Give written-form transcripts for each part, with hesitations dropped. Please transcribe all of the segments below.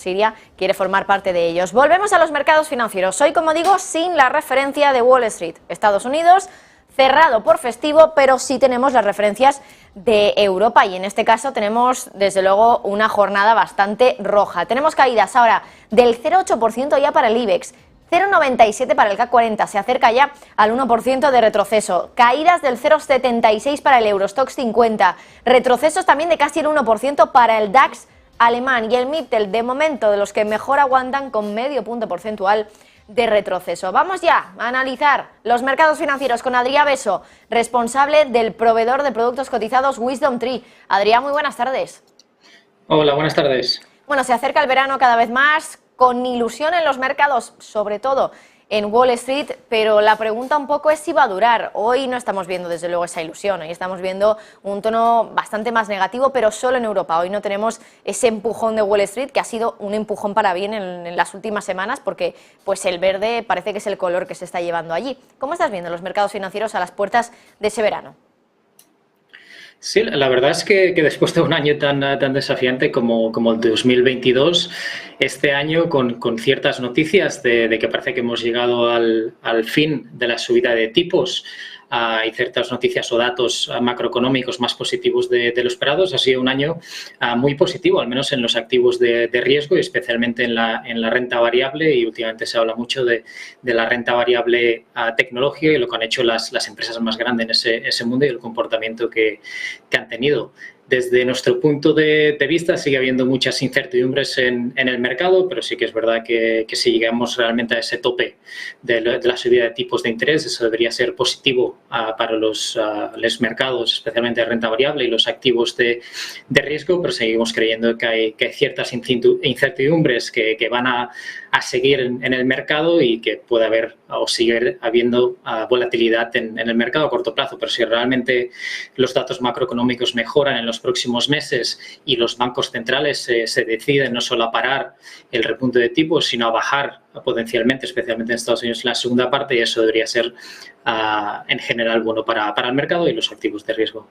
Siria quiere formar parte de ellos. Volvemos a los mercados financieros. Hoy, como digo, sin la referencia de Wall Street. Estados Unidos cerrado por festivo, pero sí tenemos las referencias de Europa y en este caso tenemos desde luego una jornada bastante roja. Tenemos caídas ahora del 0,8% ya para el IBEX, 0,97 para el CAC 40, se acerca ya al 1% de retroceso. Caídas del 0,76 para el Eurostoxx 50, retrocesos también de casi el 1% para el DAX alemán y el MIPTEL, de momento de los que mejor aguantan con medio punto porcentual de retroceso. Vamos ya a analizar los mercados financieros con Adrià Beso, responsable del proveedor de productos cotizados WisdomTree. Adrià, muy buenas tardes. Hola, buenas tardes. Bueno, se acerca el verano cada vez más, con ilusión en los mercados, sobre todo en Wall Street, pero la pregunta un poco es si va a durar. Hoy no estamos viendo desde luego esa ilusión, hoy estamos viendo un tono bastante más negativo, pero solo en Europa. Hoy no tenemos ese empujón de Wall Street, que ha sido un empujón para bien en las últimas semanas, porque pues el verde parece que es el color que se está llevando allí. ¿Cómo estás viendo los mercados financieros a las puertas de ese verano? Sí, la verdad es que después de un año tan desafiante como el de 2022, este año con ciertas noticias de que parece que hemos llegado al fin de la subida de tipos y ciertas noticias o datos macroeconómicos más positivos de lo esperados, ha sido un año muy positivo, al menos en los activos de riesgo y especialmente en la renta variable, y últimamente se habla mucho de la renta variable tecnológica y lo que han hecho las empresas más grandes en ese mundo y el comportamiento que han tenido. Desde nuestro punto de vista sigue habiendo muchas incertidumbres en el mercado, pero sí que es verdad que si llegamos realmente a ese tope de la subida de tipos de interés, eso debería ser positivo para los mercados, especialmente de renta variable y los activos de riesgo, pero seguimos creyendo que hay ciertas incertidumbres que van a seguir en el mercado y que puede haber o seguir habiendo volatilidad en el mercado a corto plazo. Pero si realmente los datos macroeconómicos mejoran en los próximos meses y los bancos centrales se deciden no solo a parar el repunte de tipos, sino a bajar potencialmente, especialmente en Estados Unidos, en la segunda parte, y eso debería ser en general bueno para el mercado y los activos de riesgo.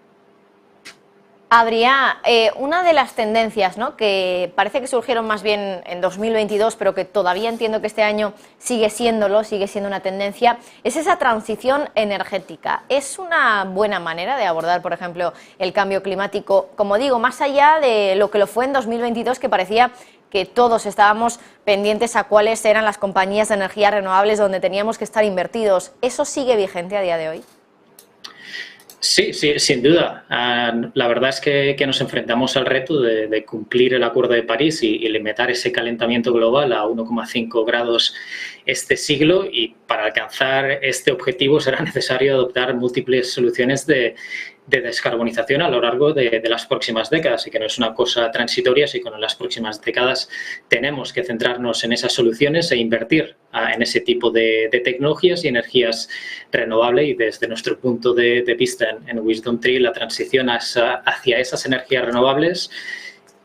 Adrià, una de las tendencias, ¿no?, que parece que surgieron más bien en 2022, pero que todavía entiendo que este año sigue siendo una tendencia, es esa transición energética. ¿Es una buena manera de abordar, por ejemplo, el cambio climático, como digo, más allá de lo que lo fue en 2022, que parecía que todos estábamos pendientes a cuáles eran las compañías de energías renovables donde teníamos que estar invertidos? ¿Eso sigue vigente a día de hoy? Sí, sin duda. La verdad es que nos enfrentamos al reto de cumplir el Acuerdo de París y limitar ese calentamiento global a 1,5 grados este siglo, y para alcanzar este objetivo será necesario adoptar múltiples soluciones de descarbonización a lo largo de las próximas décadas, y que no es una cosa transitoria, sino que en las próximas décadas tenemos que centrarnos en esas soluciones e invertir en ese tipo de tecnologías y energías renovables. Y desde nuestro punto de vista en WisdomTree, la transición hacia esas energías renovables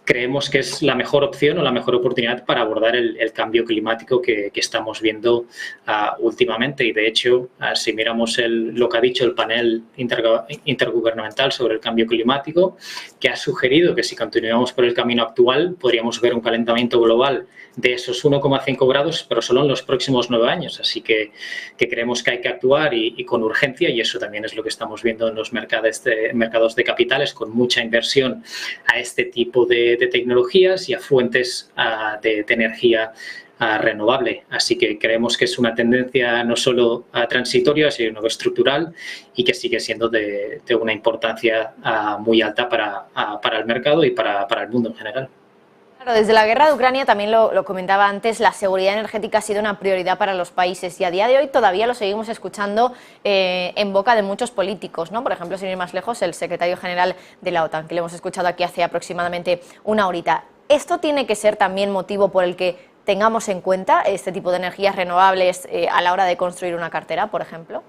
creemos que es la mejor opción o la mejor oportunidad para abordar el cambio climático que estamos viendo últimamente. Y de hecho, si miramos lo que ha dicho el panel intergubernamental sobre el cambio climático, que ha sugerido que si continuamos por el camino actual podríamos ver un calentamiento global de esos 1,5 grados, pero solo en los próximos 9 años. Así que creemos que hay que actuar y con urgencia, y eso también es lo que estamos viendo en los mercados de capitales, con mucha inversión a este tipo de tecnologías y a fuentes de energía renovable. Así que creemos que es una tendencia no solo transitoria, sino estructural, y que sigue siendo de una importancia muy alta para el mercado y para el mundo en general. Claro, desde la guerra de Ucrania, también lo comentaba antes, la seguridad energética ha sido una prioridad para los países, y a día de hoy todavía lo seguimos escuchando en boca de muchos políticos, ¿no? Por ejemplo, sin ir más lejos, el secretario general de la OTAN, que le hemos escuchado aquí hace aproximadamente una horita. ¿Esto tiene que ser también motivo por el que tengamos en cuenta este tipo de energías renovables a la hora de construir una cartera, por ejemplo?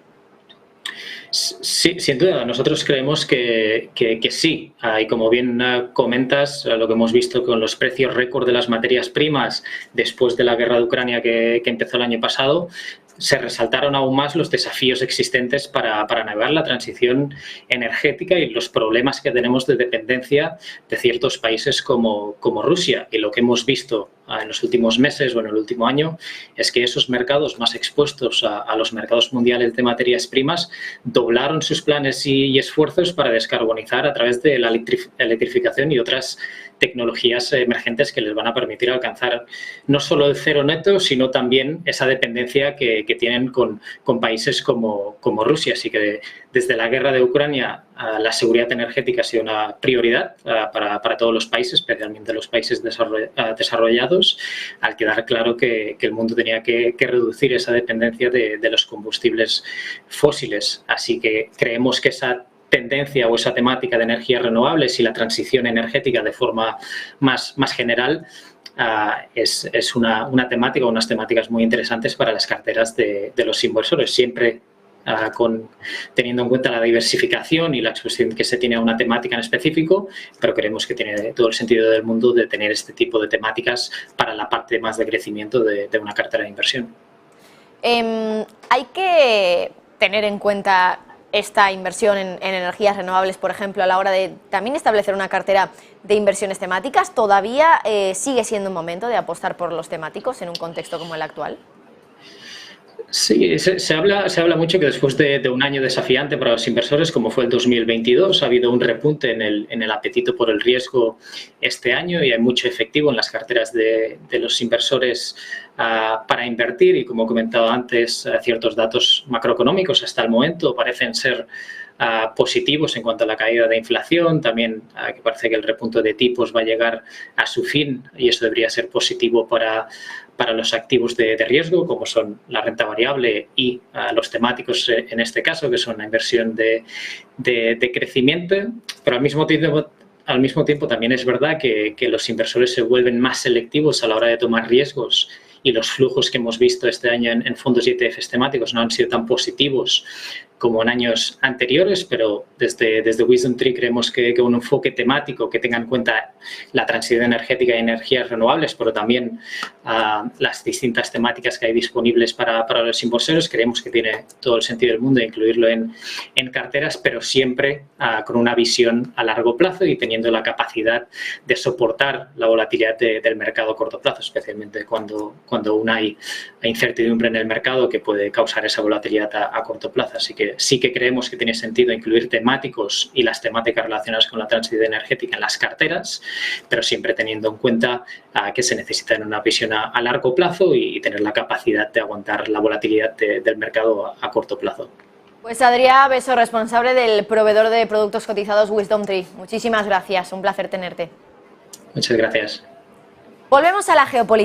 Sí, sin duda. Nosotros creemos que sí. Y como bien comentas, lo que hemos visto con los precios récord de las materias primas después de la guerra de Ucrania que empezó el año pasado, se resaltaron aún más los desafíos existentes para navegar la transición energética y los problemas que tenemos de dependencia de ciertos países como Rusia. Y lo que hemos visto en los últimos meses o en el último año es que esos mercados más expuestos a los mercados mundiales de materias primas doblaron sus planes y esfuerzos para descarbonizar a través de la electrificación y otras tecnologías emergentes que les van a permitir alcanzar no solo el cero neto, sino también esa dependencia que tienen con países como Rusia. Así que desde la guerra de Ucrania la seguridad energética ha sido una prioridad para todos los países, especialmente los países desarrollados, al quedar claro que el mundo tenía que reducir esa dependencia de los combustibles fósiles. Así que creemos que esa tendencia o esa temática de energías renovables y la transición energética de forma más general es una temática, unas temáticas muy interesantes para las carteras de los inversores, siempre teniendo en cuenta la diversificación y la exposición que se tiene a una temática en específico, pero creemos que tiene todo el sentido del mundo de tener este tipo de temáticas para la parte más de crecimiento de una cartera de inversión. Hay que tener en cuenta esta inversión en energías renovables, por ejemplo, a la hora de también establecer una cartera de inversiones temáticas. ¿Todavía sigue siendo un momento de apostar por los temáticos en un contexto como el actual? Sí, se habla mucho que después de un año desafiante para los inversores, como fue el 2022, ha habido un repunte en el apetito por el riesgo este año y hay mucho efectivo en las carteras de los inversores para invertir. Y como comentaba antes, ciertos datos macroeconómicos hasta el momento parecen ser positivos en cuanto a la caída de inflación, también que parece que el repunte de tipos va a llegar a su fin y eso debería ser positivo para los activos de riesgo, como son la renta variable y los temáticos en este caso, que son una inversión de crecimiento, pero al mismo tiempo también es verdad que los inversores se vuelven más selectivos a la hora de tomar riesgos y los flujos que hemos visto este año en fondos y ETFs temáticos no han sido tan positivos como en años anteriores, pero desde WisdomTree creemos que un enfoque temático que tenga en cuenta la transición energética y energías renovables, pero también las distintas temáticas que hay disponibles para los inversores, creemos que tiene todo el sentido del mundo incluirlo en carteras, pero siempre con una visión a largo plazo y teniendo la capacidad de soportar la volatilidad del mercado a corto plazo, especialmente cuando aún hay incertidumbre en el mercado que puede causar esa volatilidad a corto plazo. Así que sí que creemos que tiene sentido incluir temáticos y las temáticas relacionadas con la transición energética en las carteras, pero siempre teniendo en cuenta que se necesita en una visión a largo plazo y tener la capacidad de aguantar la volatilidad del mercado a corto plazo. Pues Adrià Beso, responsable del proveedor de productos cotizados WisdomTree. Muchísimas gracias, un placer tenerte. Muchas gracias. Volvemos a la geopolítica.